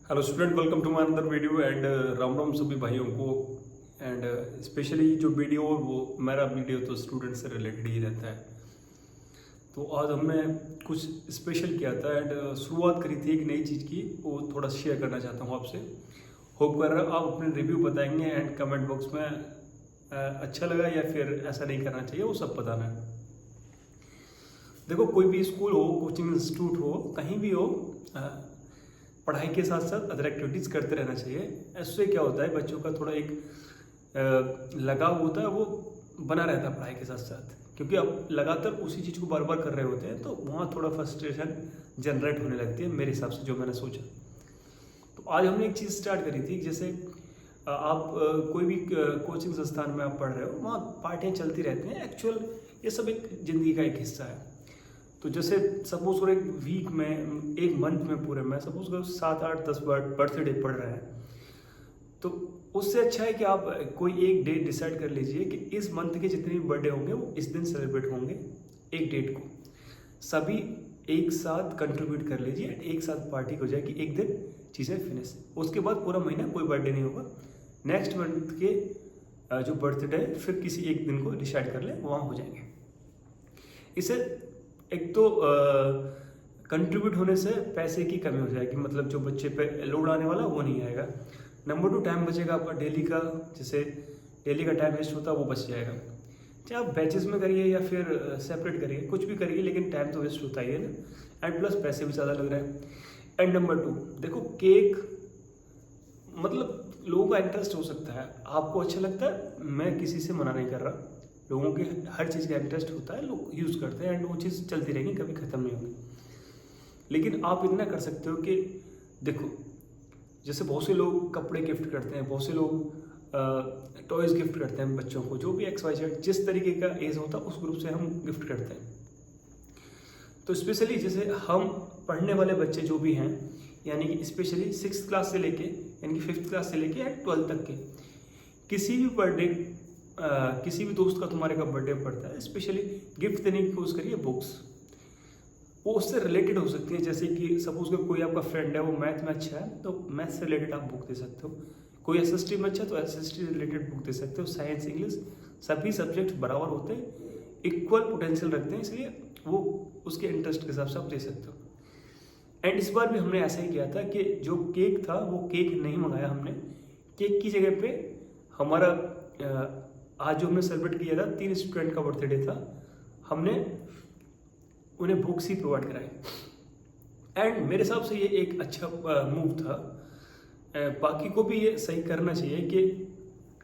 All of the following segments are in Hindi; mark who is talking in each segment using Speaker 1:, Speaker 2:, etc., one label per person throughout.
Speaker 1: Hello student, welcome to my another video and Ram Ram सभी भाइयों को। एंड स्पेशली जो वीडियो वो मेरा वीडियो तो स्टूडेंट से रिलेटेड ही रहता है। तो आज हमने कुछ स्पेशल किया था एंड शुरुआत करी थी एक नई चीज़ की, वो थोड़ा शेयर करना चाहता हूँ आपसे। होप कर आप अपने रिव्यू बताएंगे एंड कमेंट बॉक्स में अच्छा लगा या फिर ऐसा नहीं करना चाहिए वो सब बताना है। देखो, कोई भी स्कूल हो, कोचिंग इंस्टीट्यूट हो, कहीं भी हो, पढ़ाई के साथ साथ अदर एक्टिविटीज़ करते रहना चाहिए। इससे क्या होता है, बच्चों का थोड़ा एक लगाव होता है, वो बना रहता है पढ़ाई के साथ साथ, क्योंकि अब लगातार उसी चीज़ को बार बार कर रहे होते हैं, तो वहाँ थोड़ा फ्रस्ट्रेशन जनरेट होने लगती है मेरे हिसाब से, जो मैंने सोचा। तो आज हमने एक चीज़ स्टार्ट करी थी, जैसे आप कोई भी कोचिंग संस्थान में आप पढ़ रहे हो, वहाँ पार्टियाँ चलती रहती हैं। एक्चुअल ये सब एक ज़िंदगी का एक हिस्सा है। तो जैसे सपोज और एक वीक में, एक मंथ में पूरे में सपोज करो 7, 8, 10 बर्थडे पड़ रहा है, तो उससे अच्छा है कि आप कोई एक डेट डिसाइड कर लीजिए कि इस मंथ के जितने भी बर्थडे होंगे वो इस दिन सेलिब्रेट होंगे। एक डेट को सभी एक साथ कंट्रीब्यूट कर लीजिए, एक साथ पार्टी हो जाएगी, एक दिन चीज़ें फिनिश। उसके बाद पूरा महीना कोई बर्थडे नहीं होगा। नेक्स्ट मंथ के जो बर्थडे फिर किसी एक दिन को डिसाइड कर ले, वहाँ हो जाएंगे। इससे एक तो कंट्रीब्यूट होने से पैसे की कमी हो जाएगी, मतलब जो बच्चे पे लोड आने वाला वो नहीं आएगा। नंबर 2, टाइम बचेगा आपका डेली का, जैसे डेली का टाइम वेस्ट होता है वो बच जाएगा। चाहे आप बैचेस में करिए या फिर सेपरेट करिए, कुछ भी करिए, लेकिन टाइम तो वेस्ट होता ही है ना। एंड प्लस पैसे भी ज़्यादा लग रहे हैं। एंड नंबर 2, देखो केक मतलब लोगों का इंटरेस्ट हो सकता है, आपको अच्छा लगता है, मैं किसी से मना नहीं कर रहा। लोगों के हर चीज़ का इंटरेस्ट होता है, लोग यूज़ करते हैं एंड वो चीज़ चलती रहेगी, कभी ख़त्म नहीं होगी। लेकिन आप इतना कर सकते हो कि देखो, जैसे बहुत से लोग कपड़े गिफ्ट करते हैं, बहुत से लोग टॉयज़ गिफ्ट करते हैं बच्चों को, जो भी XYZ जिस तरीके का एज होता है उस ग्रुप से हम गिफ्ट करते हैं। तो स्पेशली जैसे हम पढ़ने वाले बच्चे जो भी हैं, यानी कि स्पेशली 6th क्लास से लेके, यानी कि 5th क्लास से लेके 12th तक के, किसी भी बर्थडे किसी भी दोस्त का तुम्हारे का बर्थडे पड़ता है, स्पेशली गिफ्ट देने की कोशिश करिए बुक्स। वो उससे रिलेटेड हो सकती है, जैसे कि सपोज कि कोई आपका फ्रेंड है, वो मैथ में अच्छा है, तो मैथ से रिलेटेड आप बुक दे सकते हो। कोई SST में अच्छा है तो SST रिलेटेड बुक दे सकते हो। साइंस, इंग्लिश, सभी सब्जेक्ट बराबर होते हैं, इक्वल पोटेंशियल रखते हैं, इसलिए वो उसके इंटरेस्ट के हिसाब से आप दे सकते हो। एंड इस बार भी हमने ऐसा ही किया था कि जो केक था वो केक नहीं मंगाया हमने। केक की जगह पे हमारा आज जो हमने सेलिब्रेट किया था, 3 स्टूडेंट का बर्थडे था, हमने उन्हें बुक्स ही प्रोवाइड कराई। एंड मेरे हिसाब से ये एक अच्छा मूव था। बाकी को भी ये सही करना चाहिए कि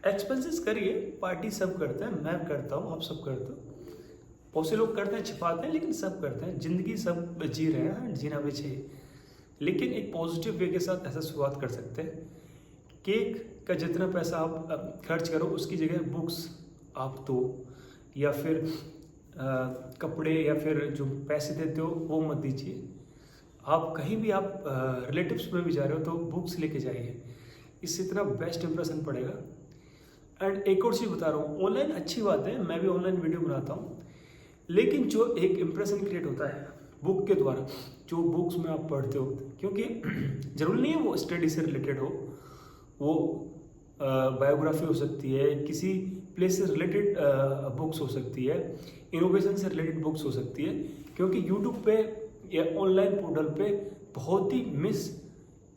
Speaker 1: एक्सपेंसेस करिए, पार्टी सब करते हैं, मैं करता हूँ, आप सब करते हो, बहुत से लोग करते हैं, छिपाते हैं, लेकिन सब करते हैं। ज़िंदगी सब जी रहे हैं, जीना भी चाहिए, लेकिन एक पॉजिटिव वे के साथ ऐसा शुरुआत कर सकते हैं। केक का जितना पैसा आप खर्च करो, उसकी जगह बुक्स आप दो, या फिर कपड़े या फिर जो पैसे देते हो वो मत दीजिए। आप कहीं भी आप रिलेटिव्स में भी जा रहे हो तो बुक्स लेके जाइए, इससे इतना बेस्ट इंप्रेशन पड़ेगा। एंड एक और चीज़ बता रहा हूँ, ऑनलाइन अच्छी बात है, मैं भी ऑनलाइन वीडियो बनाता हूँ, लेकिन जो एक इम्प्रेशन क्रिएट होता है बुक के द्वारा, जो बुक्स में आप पढ़ते हो, क्योंकि ज़रूरी नहीं है वो स्टडी से रिलेटेड हो, वो बायोग्राफी हो सकती है, किसी प्लेस से रिलेटेड बुक्स हो सकती है, इनोवेशन से रिलेटेड बुक्स हो सकती है, क्योंकि यूट्यूब पे या ऑनलाइन पोर्टल पे बहुत ही मिस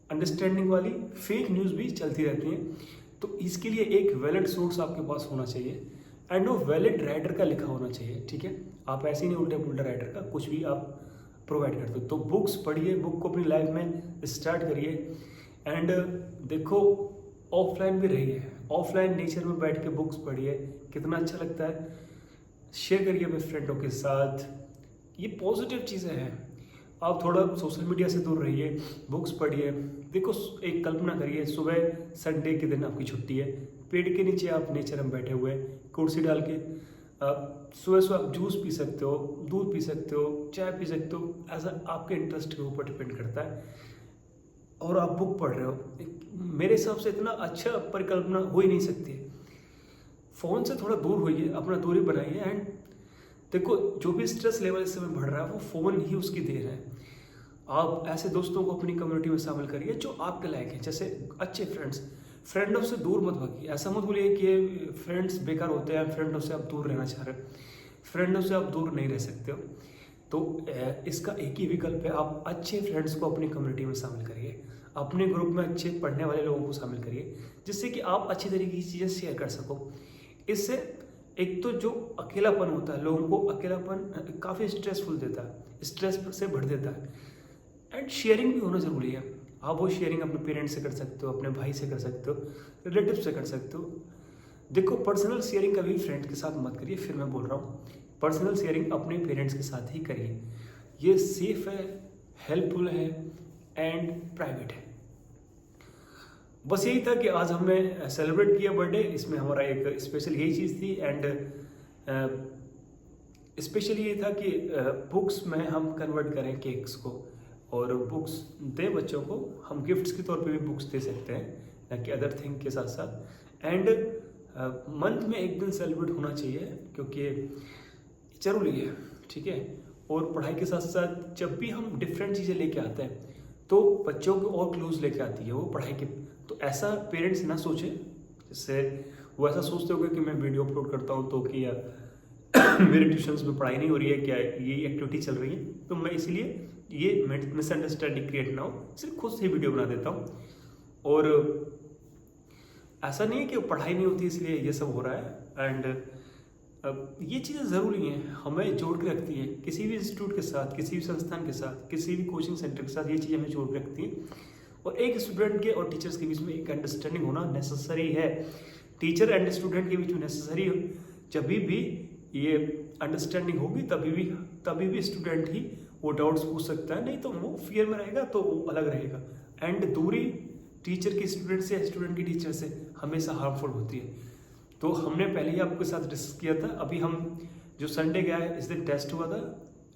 Speaker 1: अंडरस्टैंडिंग वाली फेक न्यूज़ भी चलती रहती हैं। तो इसके लिए एक वैलिड सोर्स आपके पास होना चाहिए, एंड वो वैलिड राइटर का लिखा होना चाहिए, ठीक है। आप ऐसे ही नहीं उल्टे पुल्टा राइटर का कुछ भी आप प्रोवाइड करते हो। तो बुक्स पढ़िए, बुक को अपनी लाइफ में स्टार्ट करिए। एंड देखो, ऑफलाइन भी रहिए, ऑफलाइन नेचर में बैठ के बुक्स पढ़िए, कितना अच्छा लगता है। शेयर करिए अपने फ्रेंडों के साथ, ये पॉजिटिव चीज़ें हैं। आप थोड़ा सोशल मीडिया से दूर रहिए, बुक्स पढ़िए। देखो, एक कल्पना करिए, सुबह संडे के दिन आपकी छुट्टी है, पेड़ के नीचे आप नेचर में बैठे हुए, कुर्सी डाल के सुबह सुबह आप जूस पी सकते हो, दूध पी सकते हो, चाय पी सकते हो, ऐसा आपके इंटरेस्ट के ऊपर डिपेंड करता है। और आप बुक पढ़ रहे हो, मेरे हिसाब से इतना अच्छा परिकल्पना हो ही नहीं सकती। फ़ोन से थोड़ा दूर होइए, अपना दूरी बनाइए। एंड देखो, जो भी स्ट्रेस लेवल इस समय बढ़ रहा है वो फ़ोन ही उसकी देर है। आप ऐसे दोस्तों को अपनी कम्युनिटी में शामिल करिए जो आपके लायक हैं। जैसे अच्छे फ्रेंडों से दूर मत भागिए। ऐसा मत बोलिए कि फ्रेंड्स बेकार होते हैं, फ्रेंडों से आप दूर रहना चाह रहे हैं। फ्रेंडों से आप दूर नहीं रह सकते हो। तो इसका एक ही विकल्प है, आप अच्छे फ्रेंड्स को अपनी कम्युनिटी में शामिल करिए। अपने ग्रुप में अच्छे पढ़ने वाले लोगों को शामिल करिए, जिससे कि आप अच्छी तरीके की चीज़ें शेयर कर सको। इससे एक तो जो अकेलापन होता है, लोगों को अकेलापन काफ़ी स्ट्रेसफुल देता है, स्ट्रेस से भर देता है। एंड शेयरिंग भी होना ज़रूरी है। आप वो शेयरिंग अपने पेरेंट्स से कर सकते हो, अपने भाई से कर सकते हो, रिलेटिव से कर सकते हो। देखो, पर्सनल शेयरिंग कभी फ्रेंड के साथ मत करिए। फिर मैं बोल रहा हूँ, पर्सनल शेयरिंग अपने पेरेंट्स के साथ ही करिए। ये सेफ है, हेल्पफुल है एंड प्राइवेट है। बस यही था कि आज हमने सेलिब्रेट किया बर्थडे। इसमें हमारा एक स्पेशल यही चीज़ थी। एंड स्पेशली ये था कि बुक्स में हम कन्वर्ट करें केक्स को, और बुक्स दे बच्चों को। हम गिफ्ट्स के तौर पे भी बुक्स दे सकते हैं, ना कि अदर थिंग के साथ साथ। एंड मंथ में एक दिन सेलिब्रेट होना चाहिए, क्योंकि ज़रूरी है, ठीक है। और पढ़ाई के साथ साथ जब भी हम डिफरेंट चीज़ें लेके आते हैं तो बच्चों को और क्लोज लेके आती है वो पढ़ाई के। तो ऐसा पेरेंट्स ना सोचे, जिससे वो ऐसा सोचते होंगे कि मैं वीडियो अपलोड करता हूँ तो कि मेरे ट्यूशन्स में पढ़ाई नहीं हो रही है, क्या ये एक्टिविटी चल रही है। तो मैं इसलिए ये मिसअंडरस्टैंडिंग क्रिएट ना हो, सिर्फ खुद से ही वीडियो बना देता हूँ। और ऐसा नहीं है कि पढ़ाई नहीं होती इसलिए ये सब हो रहा है। एंड ये चीज़ें ज़रूरी हैं, हमें जोड़ के रखती है किसी भी इंस्टीट्यूट के साथ, किसी भी संस्थान के साथ, किसी भी कोचिंग सेंटर के साथ। ये चीज़ें हमें जोड़ के रखती हैं। और एक स्टूडेंट के और टीचर्स के बीच में एक अंडरस्टैंडिंग होना नेसेसरी है। टीचर एंड स्टूडेंट के बीच में नेसेसरी हो। जब भी ये अंडरस्टैंडिंग होगी तभी भी स्टूडेंट ही वो डाउट्स पूछ सकता है, नहीं तो वो फियर में रहेगा तो वो अलग रहेगा। एंड दूरी टीचर की स्टूडेंट से, स्टूडेंट की टीचर से हमेशा हार्मफुल होती है। तो हमने पहले ही आपके साथ डिस्कस किया था। अभी हम जो संडे गया है, इस दिन टेस्ट हुआ था।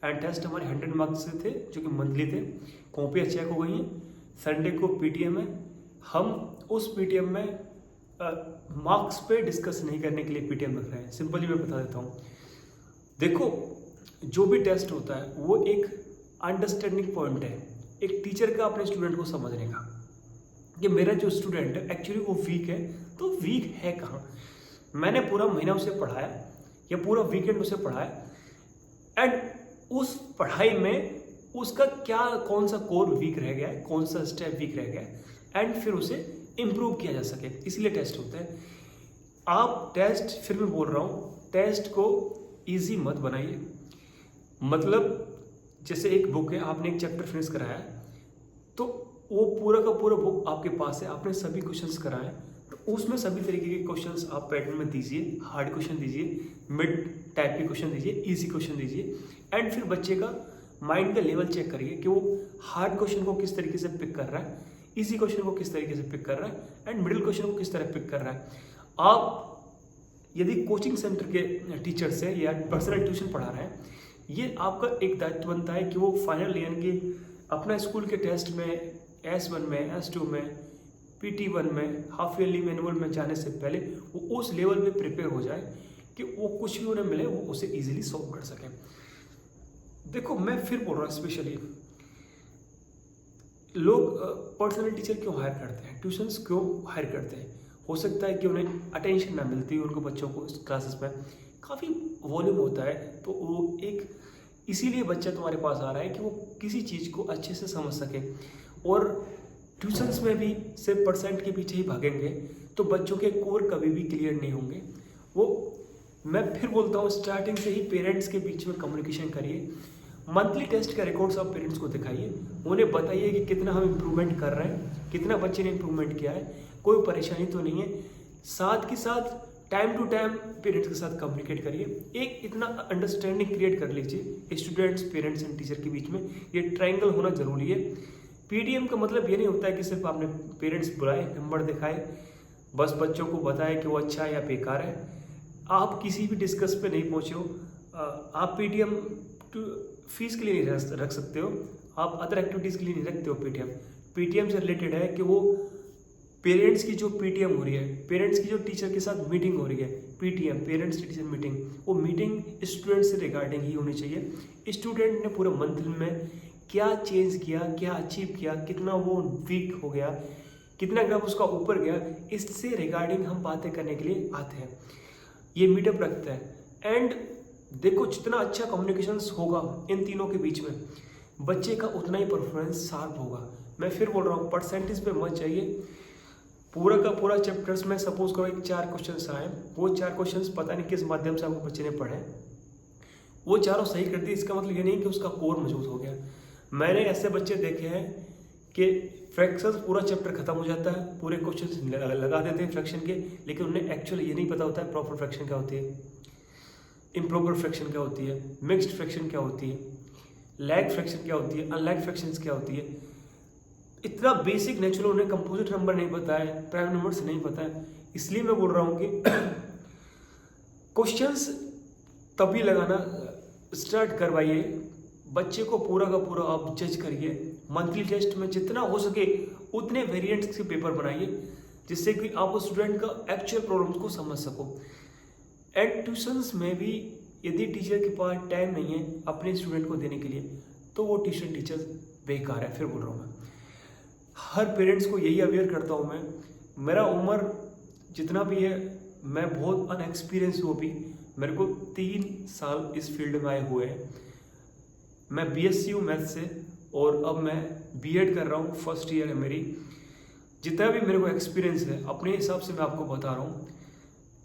Speaker 1: एंड टेस्ट हमारे 100 मार्क्स से थे, जो कि मंथली थे। कॉपियाँ चेक हो गई हैं। संडे को पीटीएम है। हम उस पीटीएम में मार्क्स पे डिस्कस नहीं करने के लिए पीटीएम रख रहे हैं। सिंपली मैं बता देता हूँ। देखो, जो भी टेस्ट होता है वो एक अंडरस्टैंडिंग पॉइंट है, एक टीचर का अपने स्टूडेंट को समझने का, कि मेरा जो स्टूडेंट है एक्चुअली वो वीक है, तो वीक है कहाँ। मैंने पूरा महीना उसे पढ़ाया या पूरा वीकेंड उसे पढ़ाया, एंड उस पढ़ाई में उसका कौन सा कोर वीक रह गया है, कौन सा स्टेप वीक रह गया है, एंड फिर उसे इम्प्रूव किया जा सके। इसलिए टेस्ट होते हैं। आप टेस्ट, फिर मैं बोल रहा हूँ, टेस्ट को ईजी मत बनाइए। मतलब जैसे एक बुक है, आपने एक चैप्टर फिनिश कराया है, तो वो पूरा का पूरा बुक आपके पास है, आपने सभी क्वेश्चंस कराए, तो उसमें सभी तरीके के क्वेश्चंस आप पैटर्न में दीजिए। हार्ड क्वेश्चन दीजिए, मिड टाइप के क्वेश्चन दीजिए, इजी क्वेश्चन दीजिए। एंड फिर बच्चे का माइंड का लेवल चेक करिए कि वो हार्ड क्वेश्चन को किस तरीके से पिक कर रहा है, इजी क्वेश्चन को किस तरीके से पिक कर रहा है, एंड मिडिल क्वेश्चन को किस तरह पिक कर रहा है। आप यदि कोचिंग सेंटर के टीचर से या पर्सनल ट्यूशन पढ़ा रहे हैं, ये आपका एक दायित्व बनता है कि वो फाइनल यानी कि अपना स्कूल के टेस्ट में, S1 में, S2 में, PT1 में, हाफ ईयरली में, एनुअल में जाने से पहले वो उस लेवल पे प्रिपेयर हो जाए कि वो कुछ भी उन्हें मिले वो उसे इजीली सॉल्व कर सकें। देखो, मैं फिर बोल रहा हूँ, स्पेशली लोग पर्सनल टीचर क्यों हायर करते हैं, ट्यूशन्स क्यों हायर करते हैं। हो सकता है कि उन्हें अटेंशन ना मिलती है, उनको बच्चों को क्लासेस में काफ़ी वॉल्यूम होता है, तो वो एक इसीलिए बच्चा तुम्हारे पास आ रहा है कि वो किसी चीज़ को अच्छे से समझ सके। और ट्यूशन्स में भी सिर्फ परसेंट के पीछे ही भागेंगे तो बच्चों के कोर कभी भी क्लियर नहीं होंगे। वो मैं फिर बोलता हूँ, स्टार्टिंग से ही पेरेंट्स के बीच में कम्युनिकेशन करिए। मंथली टेस्ट का रिकॉर्ड्स आप पेरेंट्स को दिखाइए, उन्हें बताइए कि कितना हम इम्प्रूवमेंट कर रहे हैं, कितना बच्चे ने इम्प्रूवमेंट किया है, कोई परेशानी तो नहीं है। साथ के साथ टाइम टू टाइम पेरेंट्स के साथ कम्युनिकेट करिए। एक इतना अंडरस्टैंडिंग क्रिएट कर लीजिए स्टूडेंट्स, पेरेंट्स एंड टीचर के बीच में। ये ट्रायंगल होना जरूरी है। पीटीएम का मतलब ये नहीं होता है कि सिर्फ आपने पेरेंट्स बुलाए, नंबर दिखाए, बस बच्चों को बताए कि वो अच्छा है या बेकार है। आप किसी भी डिस्कस पे नहीं पहुँचे हो। आप पीटीएम फीस के लिए नहीं रख सकते हो, आप अदर एक्टिविटीज़ के लिए नहीं रखते हो पीटीएम। पीटीएम से रिलेटेड है कि वो पेरेंट्स की जो पीटीएम हो रही है, पेरेंट्स की जो टीचर के साथ मीटिंग हो रही है, पीटीएम पेरेंट्स टीचर मीटिंग, वो मीटिंग स्टूडेंट से रिगार्डिंग ही होनी चाहिए। स्टूडेंट ने पूरा मंथ में क्या चेंज किया, क्या अचीव किया, कितना वो वीक हो गया, कितना ग्राफ उसका ऊपर गया, इससे रिगार्डिंग हम बातें करने के लिए आते हैं। ये मीटअप रखता है एंड देखो जितना अच्छा कम्युनिकेशन होगा इन तीनों के बीच में, बच्चे का उतना ही परफॉर्मेंस शार्प होगा। मैं फिर बोल रहा हूँ, परसेंटेज पे मत जाइए। पूरा का पूरा चैप्टर्स में सपोज करो एक 4 क्वेश्चंस आए, वो 4 क्वेश्चंस पता नहीं किस माध्यम से आपको बच्चे ने पढ़े, वो चारों सही कर दिए, इसका मतलब ये नहीं कि उसका कोर मजबूत हो गया। मैंने ऐसे बच्चे देखे हैं कि फ्रैक्शंस पूरा चैप्टर खत्म हो जाता है, पूरे क्वेश्चंस लगा देते हैं फ्रैक्शन के, लेकिन उन्हें एक्चुअली ये नहीं पता होता है प्रॉपर फ्रैक्शन क्या होती है, इम्प्रॉपर फ्रैक्शन क्या होती है, मिक्स्ड फ्रैक्शन क्या होती है, लैग फ्रैक्शन क्या होती है, अनलैग फ्रैक्शंस क्या होती है। इतना बेसिक नेचुरल उन्हें कंपोजिट नंबर नहीं पता है, प्राइम नंबर्स नहीं पता है। इसलिए मैं बोल रहा हूँ कि क्वेश्चंस तभी लगाना स्टार्ट करवाइए, बच्चे को पूरा का पूरा आप जज करिए। मंथली टेस्ट में जितना हो सके उतने वेरिएंट्स के पेपर बनाइए, जिससे कि आप उस स्टूडेंट का एक्चुअल प्रॉब्लम्स को समझ सको। एंड ट्यूशंस में भी यदि टीचर के पास टाइम नहीं है अपने स्टूडेंट को देने के लिए, तो वो ट्यूशन टीचर बेकार है। फिर बोल रहा हूँ मैं हर पेरेंट्स को यही अवेयर करता हूँ। मेरा उम्र जितना भी है, मैं बहुत अनएक्सपीरियंस हूँ अभी, मेरे को 3 साल इस फील्ड में आए हुए हैं। मैं BSc हूँ मैथ से, और अब मैं B.Ed कर रहा हूँ, फर्स्ट ईयर है मेरी। जितना भी मेरे को एक्सपीरियंस है अपने हिसाब से मैं आपको बता रहा हूँ,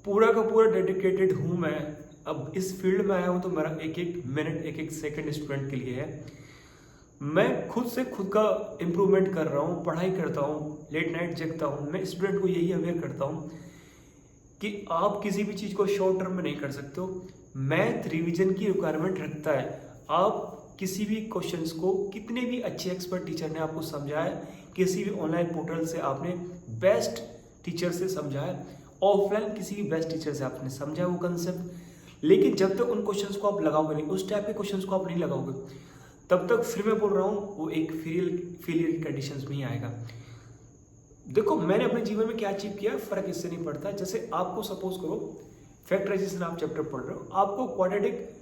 Speaker 1: पूरा का पूरा डेडिकेटेड हूँ मैं। अब इस फील्ड में आया हूँ तो मेरा एक एक मिनट, एक एक सेकंड स्टूडेंट के लिए है। मैं खुद से खुद का इम्प्रूवमेंट कर रहा हूँ, पढ़ाई करता हूँ, लेट नाइट जगता हूँ। मैं स्टूडेंट को यही अवेयर करता हूँ कि आप किसी भी चीज़ को शॉर्ट टर्म में नहीं कर सकते हो। मैथ रिवीजन की रिक्वायरमेंट रखता है। आप किसी भी क्वेश्चंस को कितने भी अच्छे एक्सपर्ट टीचर ने आपको समझाया, किसी भी ऑनलाइन पोर्टल से आपने बेस्ट टीचर से समझाया, ऑफलाइन किसी भी बेस्ट टीचर से आपने समझा वो कंसेप्ट, लेकिन जब तक उन क्वेश्चंस को आप लगाओगे नहीं, उस टाइप के क्वेश्चंस को आप नहीं लगाओगे, तब तक फिर मैं बोल रहा हूँ वो एक फेलियर की कंडीशंस में ही आएगा। देखो मैंने अपने जीवन में क्या अचीव किया, फर्क इससे नहीं पड़ता। जैसे आपको सपोज करो फैक्टराइजेशन आप चैप्टर पढ़ रहे हो, आपको क्वाड्रेटिक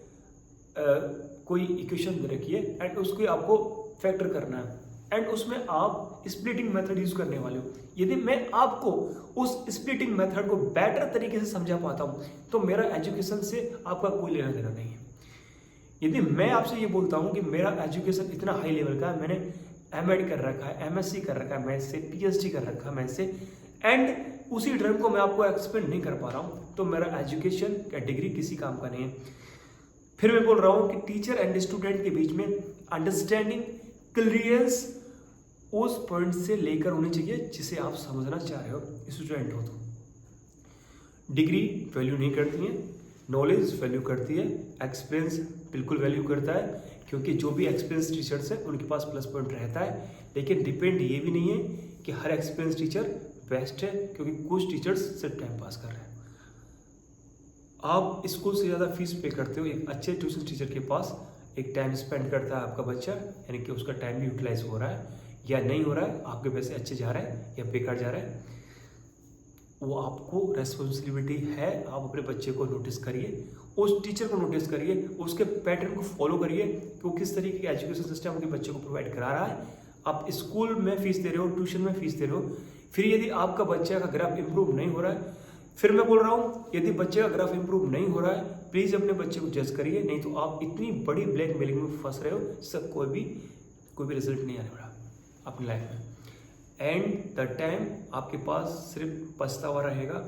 Speaker 1: कोई इक्वेशन दे रखी है एंड उसको आपको फैक्टर करना है, एंड उसमें आप स्प्लिटिंग मेथड यूज करने वाले हो। यदि मैं आपको उस स्प्लिटिंग मेथड को बेटर तरीके से समझा पाता हूँ, तो मेरा एजुकेशन से आपका कोई लेना देना नहीं है। यदि मैं आपसे ये बोलता हूँ कि मेरा एजुकेशन इतना हाई लेवल का है, मैंने M.Ed कर रखा है, MSc कर रखा है मैथ से, PhD कर रखा है मैथ से, एंड उसी ड्रीम को मैं आपको एक्सप्लेन नहीं कर पा रहा हूँ, तो मेरा एजुकेशन या डिग्री किसी काम का नहीं है। फिर मैं बोल रहा हूँ कि टीचर एंड स्टूडेंट के बीच में अंडरस्टैंडिंग, क्लियरेंस उस पॉइंट से लेकर होनी चाहिए जिसे आप समझना चाह रहे हो स्टूडेंट हो। तो डिग्री वैल्यू नहीं करती है, नॉलेज वैल्यू करती है, एक्सपीरियंस बिल्कुल वैल्यू करता है, क्योंकि जो भी एक्सपीरियंस टीचर्स है उनके पास प्लस पॉइंट रहता है। लेकिन डिपेंड ये भी नहीं है कि हर एक्सपीरियंस टीचर बेस्ट है, क्योंकि कुछ टीचर्स सिर्फ टाइम पास कर रहे हैं। आप स्कूल से ज़्यादा फीस पे करते हो, एक अच्छे ट्यूशन टीचर के पास एक टाइम स्पेंड करता है आपका बच्चा, यानी कि उसका टाइम भी यूटिलाइज हो रहा है या नहीं हो रहा है, आपके पैसे अच्छे जा रहे हैं या बेकार जा रहे हैं, वो आपको रेस्पॉन्सिबिलिटी है। आप अपने बच्चे को नोटिस करिए, उस टीचर को नोटिस करिए, उसके पैटर्न को फॉलो करिए कि वो किस तरीके का एजुकेशन सिस्टम अपने बच्चे को प्रोवाइड करा रहा है। आप स्कूल में फीस दे रहे हो, ट्यूशन में फीस दे रहे हो, फिर यदि आपका बच्चे का ग्राफ इंप्रूव नहीं हो रहा है, फिर मैं बोल रहा हूँ यदि बच्चे का ग्राफ इंप्रूव नहीं हो रहा है, प्लीज़ अपने बच्चे को जज करिए, नहीं तो आप इतनी बड़ी ब्लैकमेलिंग में फंस रहे हो, इससे कोई भी रिजल्ट नहीं आने वाला अपनी लाइफ में। एंड द टाइम आपके पास सिर्फ पछतावा रहेगा।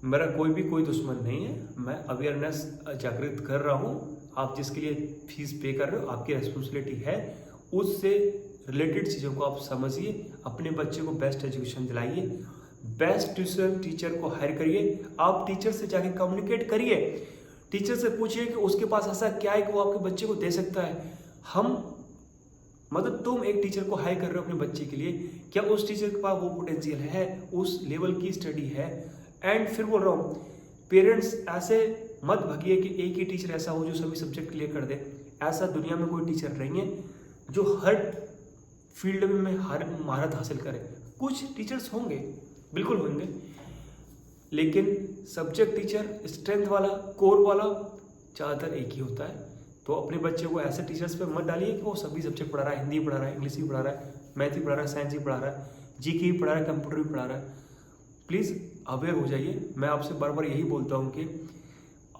Speaker 1: मेरा कोई दुश्मन नहीं है, मैं अवेयरनेस जागृत कर रहा हूँ। आप जिसके लिए फीस पे कर रहे हो, आपकी रिस्पॉन्सिबिलिटी है, उससे रिलेटेड चीज़ों को आप समझिए, अपने बच्चे को बेस्ट एजुकेशन दिलाइए, बेस्ट ट्यूशन टीचर को हायर करिए। आप टीचर से जाके कम्युनिकेट करिए, टीचर से पूछिए कि उसके पास ऐसा क्या है कि वो आपके बच्चे को दे सकता है। मतलब तुम एक टीचर को हायर कर रहे हो अपने बच्चे के लिए, क्या उस टीचर के पास वो पोटेंशियल है, उस लेवल की स्टडी है। एंड फिर बोल रहा हूँ पेरेंट्स ऐसे मत भगिए कि एक ही टीचर ऐसा हो जो सभी सब्जेक्ट क्लियर कर दे। ऐसा दुनिया में कोई टीचर नहीं है जो हर फील्ड में हर महारत हासिल करे। कुछ टीचर्स होंगे, बिल्कुल होंगे, लेकिन सब्जेक्ट टीचर स्ट्रेंथ वाला, कोर वाला ज़्यादातर एक ही होता है। तो अपने बच्चे को ऐसे टीचर्स पे मत डालिए कि वो सभी सब्जेक्ट पढ़ा रहा है, हिंदी पढ़ा रहा है, इंग्लिश भी पढ़ा रहा है, मैथ भी पढ़ा रहा है, साइंस भी पढ़ा रहा है, जीके भी पढ़ा रहा है, कंप्यूटर भी पढ़ा रहा है। प्लीज़ अवेयर हो जाइए। मैं आपसे बार बार यही बोलता हूँ कि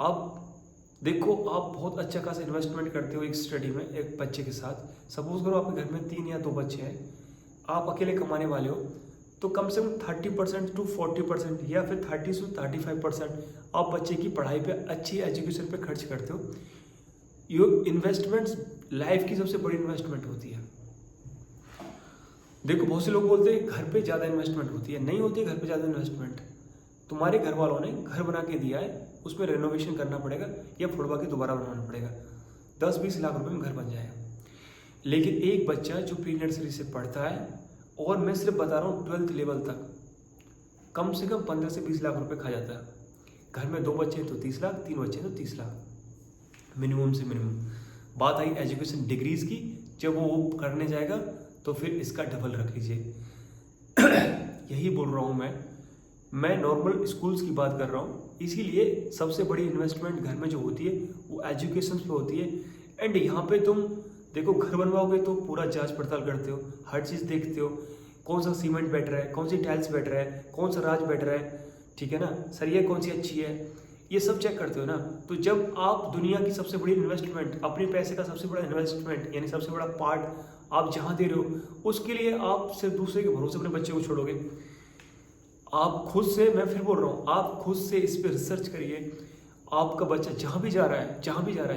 Speaker 1: आप देखो, आप बहुत अच्छा खासा इन्वेस्टमेंट करते हो एक स्टडी में एक बच्चे के साथ। सपोज करो आपके घर में 3 या 2 बच्चे हैं, आप अकेले कमाने वाले हो, तो कम से कम 30% to 40% या फिर 30 से 35% आप बच्चे की पढ़ाई पे, अच्छी एजुकेशन पे खर्च करते हो। ये इन्वेस्टमेंट्स लाइफ की सबसे बड़ी इन्वेस्टमेंट होती है। देखो, बहुत से लोग बोलते हैं घर पे ज़्यादा इन्वेस्टमेंट होती है, नहीं होती है घर पे ज़्यादा इन्वेस्टमेंट। तुम्हारे घर वालों ने घर बना के दिया है, उसमें रेनोवेशन करना पड़ेगा या फोड़वा के दोबारा बनाना पड़ेगा, 10-20 लाख रुपए में घर बन जाएगा। लेकिन एक बच्चा जो प्री नर्सरी से पढ़ता है, और मैं सिर्फ बता रहा हूँ 12th लेवल तक, कम से कम 15 से 20 लाख रुपए खा जाता है। घर में 2 बच्चे हैं तो 30 लाख, 3 बच्चे हैं तो 30 लाख मिनिमम से मिनिमम। बात आई एजुकेशन डिग्रीज की, जब वो करने जाएगा तो फिर इसका डबल रख लीजिए। यही बोल रहा हूँ मैं नॉर्मल स्कूल्स की बात कर रहा हूँ। इसीलिए सबसे बड़ी इन्वेस्टमेंट घर में जो होती है वो एजुकेशन पे होती है। एंड यहाँ पे तुम देखो, घर बनवाओगे तो पूरा जांच पड़ताल करते हो, हर चीज़ देखते हो, कौन सा सीमेंट बेटर है, कौन सी टाइल्स बेटर है, कौन सा राज बेटर है, ठीक है ना, सरिया कौन सी अच्छी है, ये सब चेक करते हो ना। तो जब आप दुनिया की सबसे बड़ी इन्वेस्टमेंट, अपने पैसे का सबसे बड़ा इन्वेस्टमेंट यानी सबसे बड़ा पार्ट आप जहाँ दे रहे हो, उसके लिए आप सिर्फ दूसरे के भरोसे अपने बच्चे को छोड़ोगे। आप खुद से, मैं फिर बोल रहा हूँ, आप खुद से इस पर रिसर्च करिए। आपका बच्चा जहाँ भी जा रहा है,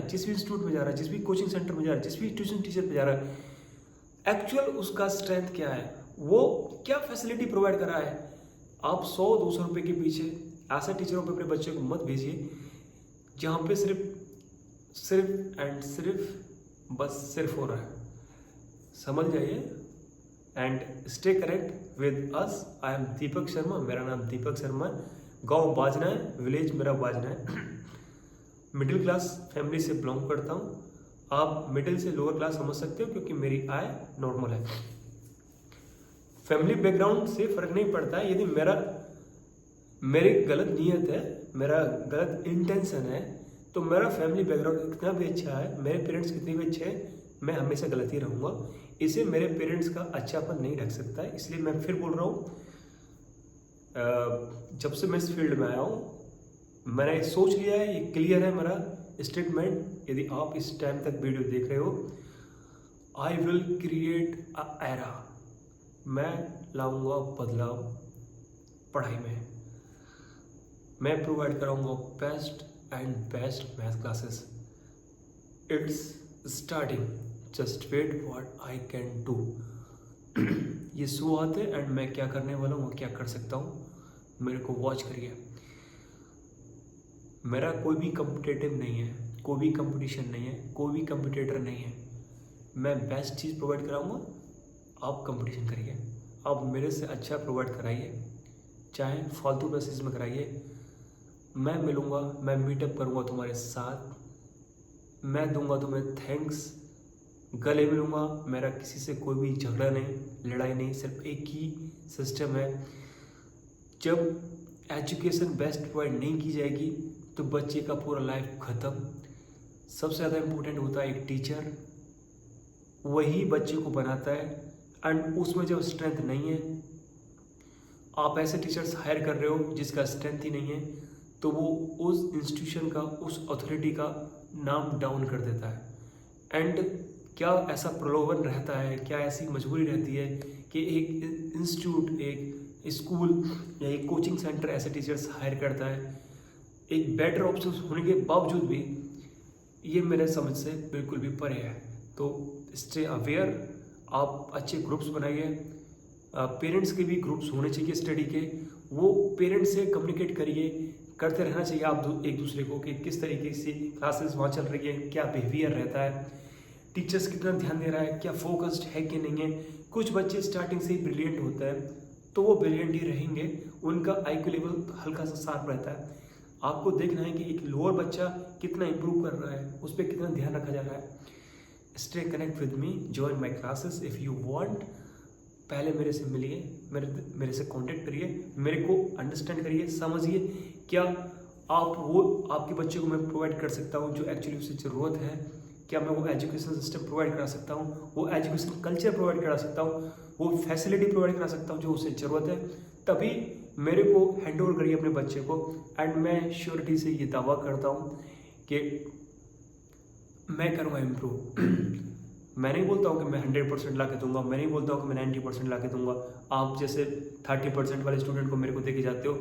Speaker 1: जिस भी इंस्टीट्यूट में जा रहा है, जिस भी कोचिंग सेंटर में जा रहा है, जिस भी ट्यूशन टीचर पे जा रहा है, एक्चुअल उसका स्ट्रेंथ क्या है, वो क्या फैसिलिटी प्रोवाइड कर रहा है। आप 100-200 रुपये के पीछे ऐसा टीचरों पे अपने बच्चे को मत भेजिए जहाँ पे सिर्फ हो रहा है। समझ जाइए। And stay connect with us. I am Deepak Sharma, मेरा नाम दीपक शर्मा है। गांव बाजना है, विलेज मेरा बाजना है। मिडिल क्लास फैमिली से बिलोंग करता हूँ। आप मिडिल से लोअर क्लास समझ सकते हो क्योंकि मेरी आय नॉर्मल है। फैमिली बैकग्राउंड से फर्क नहीं पड़ता है। यदि मेरी गलत नीयत है, मेरा गलत इंटेंशन है, तो मेरा फैमिली बैकग्राउंड कितना भी अच्छा है, मेरे पेरेंट्स कितने भी अच्छे हैं, मैं हमेशा गलत ही रहूँगा। इसे मेरे पेरेंट्स का अच्छापन नहीं ढक सकता है। इसलिए मैं फिर बोल रहा हूँ, जब से मैं इस फील्ड में आया हूँ, मैंने सोच लिया है, ये क्लियर है मेरा स्टेटमेंट। यदि आप इस टाइम तक वीडियो देख रहे हो, I will create a era. मैं लाऊंगा बदलाव पढ़ाई में। मैं प्रोवाइड कराऊंगा best and best math classes. It's starting, just wait what I can do. ये शुरुआत है एंड मैं क्या करने वाला हूँ, क्या कर सकता हूँ, मेरे को वॉच करिए। मेरा कोई भी कॉम्पिटिटिव नहीं है, कोई भी कंपटीशन नहीं है, कोई भी कंपटीटर नहीं है। मैं बेस्ट चीज़ प्रोवाइड कराऊंगा, आप कंपटीशन करिए। आप मेरे से अच्छा प्रोवाइड कराइए, चाहे फालतू बेसिस में कराइए। मैं मिलूँगा, मैं मीटअप करूँगा तुम्हारे साथ, मैं दूंगा तुम्हें थैंक्स, गले मिलूँगा। मेरा किसी से कोई भी झगड़ा नहीं, लड़ाई नहीं, सिर्फ एक ही सिस्टम है। जब एजुकेशन बेस्ट प्रोवाइड नहीं की जाएगी तो बच्चे का पूरा लाइफ ख़त्म। सबसे ज़्यादा इम्पोर्टेंट होता है एक टीचर, वही बच्चे को बनाता है। एंड उसमें जब स्ट्रेंथ नहीं है, आप ऐसे टीचर्स हायर कर रहे हो जिसका स्ट्रेंथ ही नहीं है, तो वो उस इंस्टीट्यूशन का, उस अथॉरिटी का नाम डाउन कर देता है। एंड क्या ऐसा प्रलोभन रहता है, क्या ऐसी मजबूरी रहती है कि एक इंस्टीट्यूट, एक स्कूल या एक कोचिंग सेंटर ऐसे टीचर्स हायर करता है, एक बेटर ऑप्शन होने के बावजूद भी। ये मेरे समझ से बिल्कुल भी परे है। तो स्टे अवेयर, आप अच्छे ग्रुप्स बनाइए। पेरेंट्स के भी ग्रुप्स होने चाहिए स्टडी के, वो पेरेंट्स से कम्युनिकेट करिए, करते रहना चाहिए आप एक दूसरे को कि किस तरीके से क्लासेस वहाँ चल रही है, क्या बिहेवियर रहता है, टीचर्स कितना ध्यान दे रहा है, क्या फोकस्ड है कि नहीं है। कुछ बच्चे स्टार्टिंग से ही ब्रिलियंट होते हैं तो वो ब्रिलियंट ही रहेंगे, उनका IQ लेवल हल्का सा शार्प रहता है। आपको देखना है कि एक लोअर बच्चा कितना इंप्रूव कर रहा है, उस पर कितना ध्यान रखा जा रहा है। Stay connect with me, join my classes if you want. पहले मेरे से मिलिए, मेरे से कांटेक्ट करिए, मेरे को अंडरस्टैंड करिए, समझिए क्या आप वो आपके बच्चे को मैं प्रोवाइड कर सकता हूँ जो एक्चुअली उसे ज़रूरत है। क्या मैं वो एजुकेशन सिस्टम प्रोवाइड करा सकता हूँ, वो एजुकेशन कल्चर प्रोवाइड करा सकता हूँ, वो फैसिलिटी प्रोवाइड करा सकता हूँ जो उसे ज़रूरत है, तभी मेरे को हैंड ओवर करिए अपने बच्चे को। एंड मैं श्योरिटी से ये दावा करता हूँ कि मैं करूँगा इम्प्रूव। मैं नहीं बोलता हूँ कि मैं 100% ला के दूंगा, मैं नहीं बोलता हूँ कि मैं 90% ला के दूंगा। आप जैसे 30% वाले स्टूडेंट को मेरे को दे के जाते हो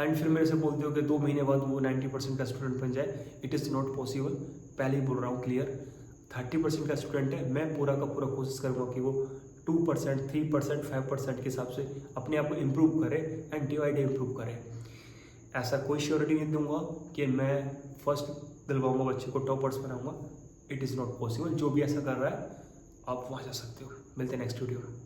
Speaker 1: एंड फिर मेरे से बोलते हो कि 2 महीने बाद वो 90% का स्टूडेंट बन जाए, इट इज़ नॉट पॉसिबल। पहले ही बोल रहा हूँ क्लियर, 30% का स्टूडेंट है, मैं पूरा का पूरा कोशिश करूँगा कि वो 2%, 3%, 5% के हिसाब से अपने आप को इम्प्रूव करे and day by day improve करे। ऐसा कोई श्योरिटी नहीं दूंगा कि मैं फर्स्ट दिलवाऊंगा बच्चे को, टॉपर्स बनाऊंगा, इट इज़ नॉट पॉसिबल। जो भी ऐसा कर रहा है आप वहाँ जा सकते हो। मिलते हैं नेक्स्ट वीडियो में।